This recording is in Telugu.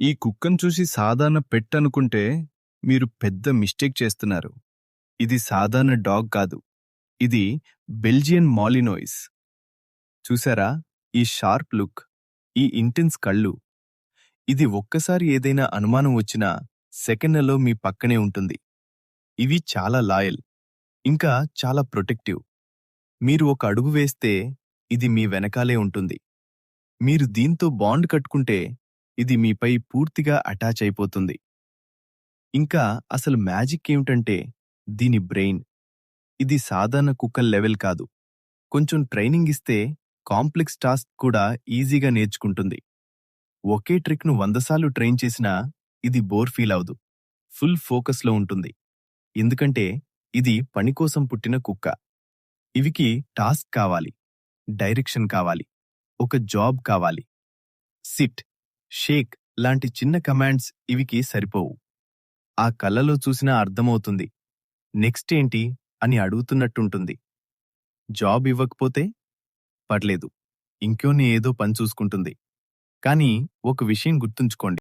ఈ కుక్కను చూసి సాధారణ పెట్ అనుకుంటే మీరు పెద్ద మిస్టేక్ చేస్తున్నారు. ఇది సాధారణ డాగ్ కాదు. ఇది బెల్జియన్ మాలినోయిస్. చూసారా? ఈ షార్ప్ లుక్, ఈ ఇంటెన్స్ కళ్ళు. ఇది ఒక్కసారి ఏదైనా అనుమానం వచ్చినా సెకండ్లలో మీ పక్కనే ఉంటుంది. ఇవి చాలా లాయల్, ఇంకా చాలా ప్రొటెక్టివ్. మీరు ఒక అడుగు వేస్తే ఇది మీ వెనకాలే ఉంటుంది. మీరు దీంతో బాండ్ కట్టుకుంటే ఇది మీపై పూర్తిగా అటాచ్ అయిపోతుంది. ఇంకా అసలు మ్యాజిక్ ఏమిటంటే దీని బ్రెయిన్. ఇది సాధారణ కుక్కల లెవెల్ కాదు. కొంచెం ట్రైనింగ్ ఇస్తే కాంప్లెక్స్ టాస్క్ కూడా ఈజీగా నేర్చుకుంటుంది. ఒకే ట్రిక్ను 100 సార్లు ట్రైన్ చేసినా ఇది బోర్ ఫీల్ అవదు. ఫుల్ ఫోకస్లో ఉంటుంది. ఎందుకంటే ఇది పనికోసం పుట్టిన కుక్క. ఇవికి టాస్క్ కావాలి, డైరెక్షన్ కావాలి, ఒక జాబ్ కావాలి. సిట్, షేక్ లాంటి చిన్న కమాండ్స్ ఇవికి సరిపోవు. ఆ కళ్ళలో చూసినా అర్థమవుతుంది. నెక్స్ట్ ఏంటి అని అడుగుతున్నట్టుంటుంది. జాబ్ ఇవ్వకపోతే పర్లేదు, ఇంకోని ఏదో పని చూసుకుంటుంది. కానీ ఒక విషయం గుర్తుంచుకోండి.